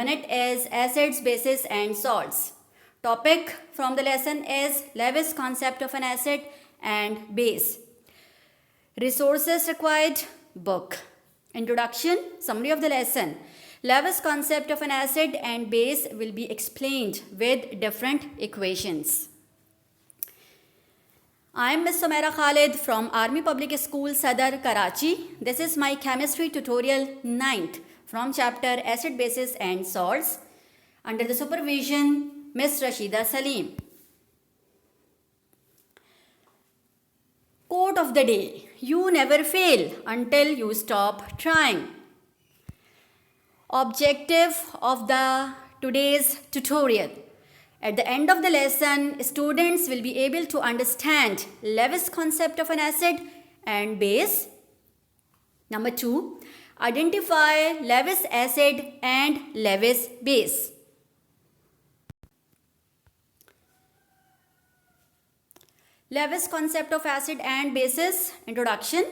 Unit is acids, bases and salts. Topic from the lesson is Lewis concept of an acid and base. Resources required, book. Introduction, summary of the lesson. Lewis concept of an acid and base will be explained with different equations. I am Ms. Sumaira Khalid from Army Public School, Sadar, Karachi. This is my chemistry tutorial 9th from chapter Acid, Bases and Salts under the supervision Ms. Rashida Salim. Quote of the day: you never fail until you stop trying. Objective of the today's tutorial: at the end of the lesson, students will be able to understand Lewis concept of an acid and base. Number 2, identify Lewis acid and Lewis base. Lewis concept of acid and bases. Introduction.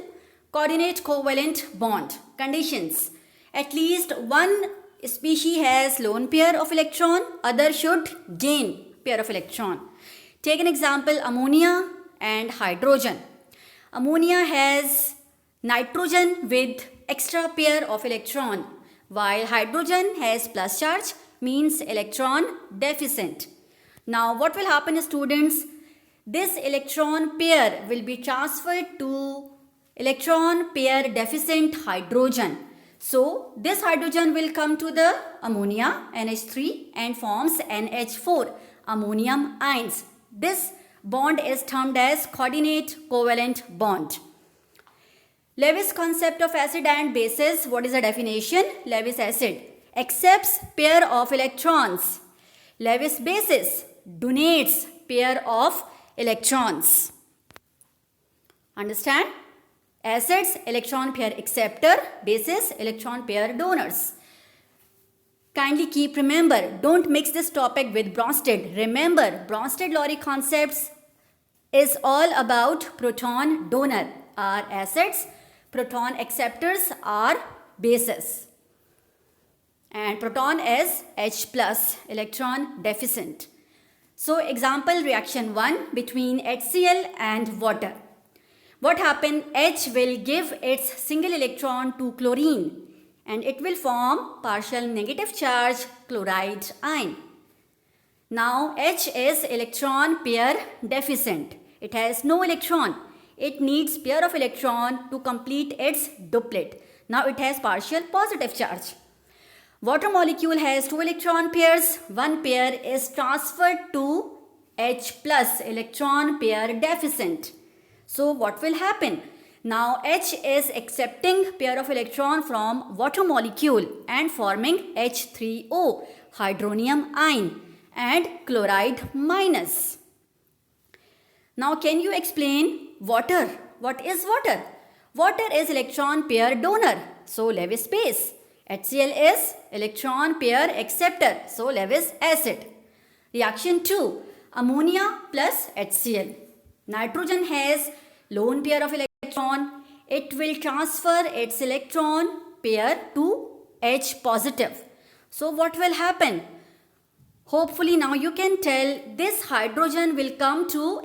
Coordinate covalent bond. Conditions: at least one species has lone pair of electron, other should gain pair of electron. Take an example, ammonia and hydrogen. Ammonia has nitrogen with extra pair of electron, while hydrogen has plus charge, means electron deficient. Now what will happen, students? This electron pair will be transferred to electron pair deficient hydrogen. So this hydrogen will come to the ammonia, NH3, and forms NH4, ammonium ions. This bond is termed as coordinate covalent bond. Lewis concept of acid and bases. What is the definition? Lewis acid accepts pair of electrons. Lewis bases donates pair of electrons. Understand? Acids, electron pair acceptor, bases, electron pair donors. Kindly remember, don't mix this topic with Bronsted. Remember, Bronsted-Lowry concepts is all about proton donor are acids, proton acceptors are bases. And proton is H plus, electron deficient. So example reaction 1 between HCl and water. What happened? H will give its single electron to chlorine and it will form partial negative charge chloride ion. Now H is electron pair deficient. It has no electron. It needs pair of electron to complete its duplet. Now it has partial positive charge. Water molecule has 2 electron pairs. One pair is transferred to H plus, electron pair deficient. So what will happen? Now H is accepting pair of electron from water molecule and forming H3O, hydronium ion, and chloride minus. Now can you explain water? What is water? Water is electron pair donor, so Lewis base. HCl is electron pair acceptor, so Lewis acid. Reaction 2, ammonia plus HCl. Nitrogen has lone pair of electron. It will transfer its electron pair to H positive. So what will happen? Hopefully now you can tell this hydrogen will come to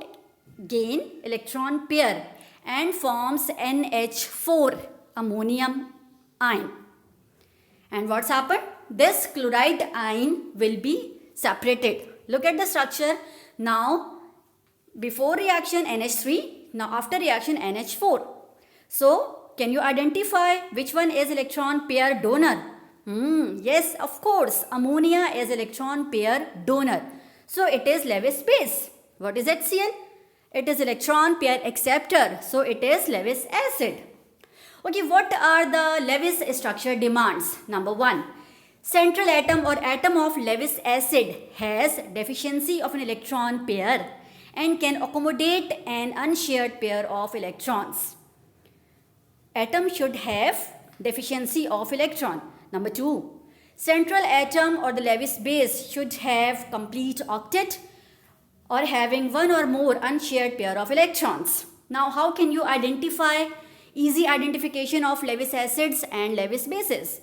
gain electron pair and forms NH4, ammonium ion. And what's happened? This chloride ion will be separated. Look at the structure. Now before reaction NH3, now after reaction NH4. So can you identify which one is electron pair donor? Yes, of course, ammonia is electron pair donor. So it is Lewis base. What is HCl? It is electron pair acceptor. So it is Lewis acid. Okay, what are the Lewis structure demands? Number 1, central atom or atom of Lewis acid has deficiency of an electron pair and can accommodate an unshared pair of electrons. Atom should have deficiency of electron. Number 2, central atom or the Lewis base should have complete octet or having one or more unshared pair of electrons. Now how can you identify easy identification of Lewis acids and Lewis bases?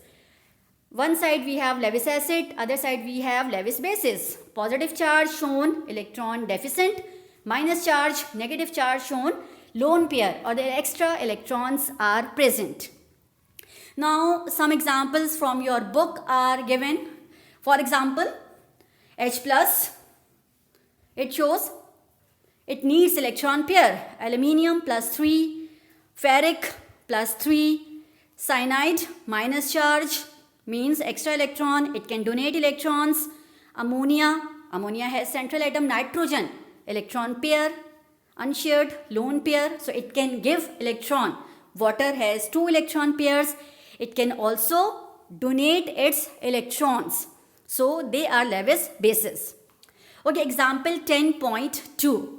One side we have Lewis acid, other side we have Lewis bases. Positive charge shown electron deficient, minus charge, negative charge shown lone pair, or the extra electrons are present. Now some examples from your book are given. For example, H plus, it shows it needs electron pair, aluminium plus 3, ferric plus 3, cyanide minus charge means extra electron, it can donate electrons. Ammonia has central atom nitrogen, electron pair, unshared lone pair, so it can give electron. Water has 2 electron pairs, it can also donate its electrons, so they are Lewis bases. Okay, example 10.2.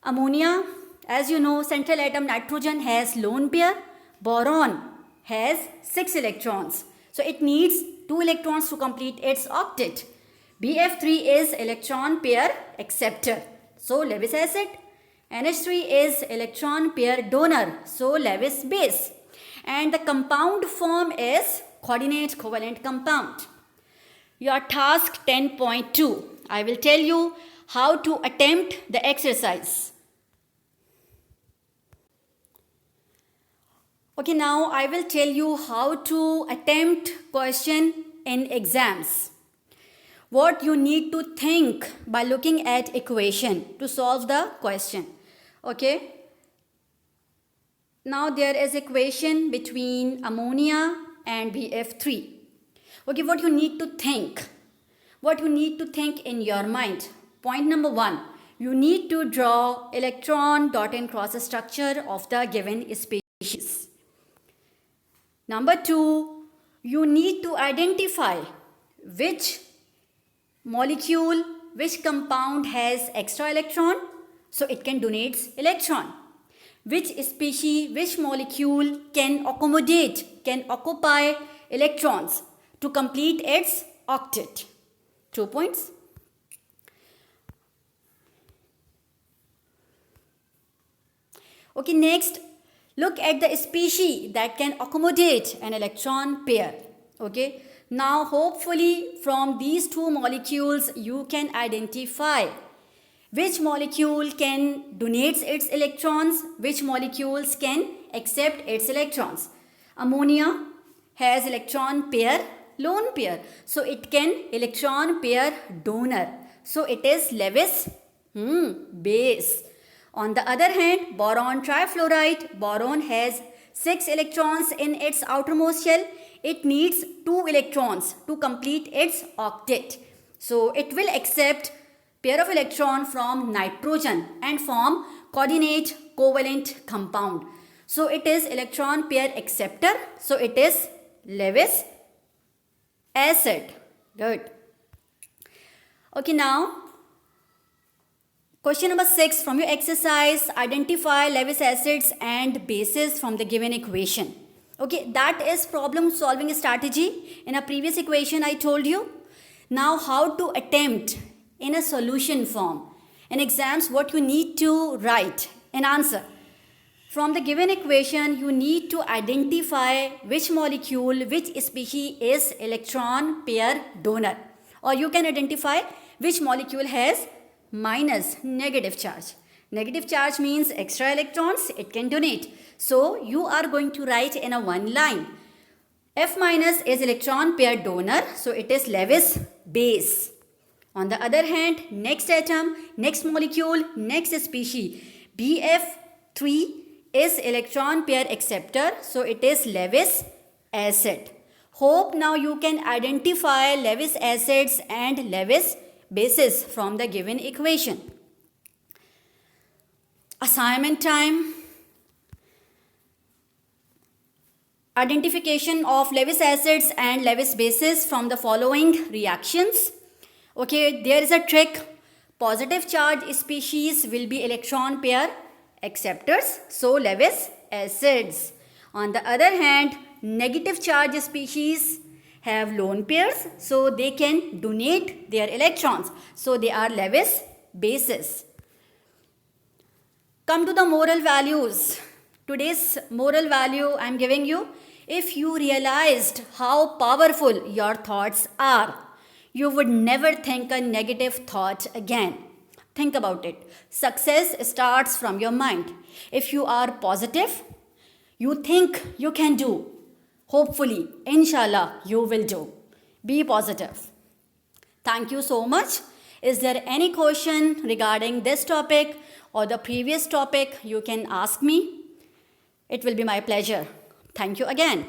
Ammonia, as you know, central atom nitrogen has lone pair, boron has 6 electrons, so it needs 2 electrons to complete its octet. BF3 is electron pair acceptor, so Lewis acid. NH3 is electron pair donor, so Lewis base. And the compound form is coordinate covalent compound. Your task 10.2. I will tell you how to attempt the exercise. Okay, now I will tell you how to attempt question in exams. What you need to think by looking at equation to solve the question. Okay. Now there is equation between ammonia and BF3. Okay, what you need to think. What you need to think in your mind. Point number 1. You need to draw electron dot and cross structure of the given species. Number 2. You need to identify which molecule, which compound has extra electron, so it can donate electron. Which species, which molecule can accommodate, can occupy electrons to complete its octet. 2 points. Okay, next, look at the species that can accommodate an electron pair. Okay. Now, hopefully from these 2 molecules, you can identify which molecule can donate its electrons, which molecules can accept its electrons. Ammonia has electron pair, lone pair, so it can electron pair donor. So it is Lewis base. On the other hand, boron trifluoride, boron has 6 electrons in its outermost shell. It needs 2 electrons to complete its octet. So it will accept pair of electron from nitrogen and form coordinate covalent compound. So it is electron pair acceptor. So it is Lewis acid. Good. Okay, now question number 6 from your exercise, identify Lewis acids and bases from the given equation. Okay, that is problem solving strategy. In a previous equation I told you. Now how to attempt in a solution form. In exams, what you need to write an answer. From the given equation, you need to identify which molecule, which species is electron pair donor. Or you can identify which molecule has minus negative charge. Negative charge means extra electrons, it can donate. So you are going to write in a one line. F minus is electron pair donor, so it is Lewis base. On the other hand, next atom, next molecule, next species, BF3 is electron pair acceptor, so it is Lewis acid. Hope now you can identify Lewis acids and Lewis bases from the given equation. Assignment time. Identification of Lewis acids and Lewis bases from the following reactions. Okay, there is a trick. Positive charge species will be electron pair acceptors, so Lewis acids. On the other hand, negative charge species have lone pairs, so they can donate their electrons, so they are Lewis bases. Come to the moral values. Today's moral value I am giving you. If you realized how powerful your thoughts are, you would never think a negative thought again. Think about it. Success starts from your mind. If you are positive, you think you can do. Hopefully, inshallah, you will do. Be positive. Thank you so much. Is there any question regarding this topic or the previous topic? You can ask me. It will be my pleasure. Thank you again.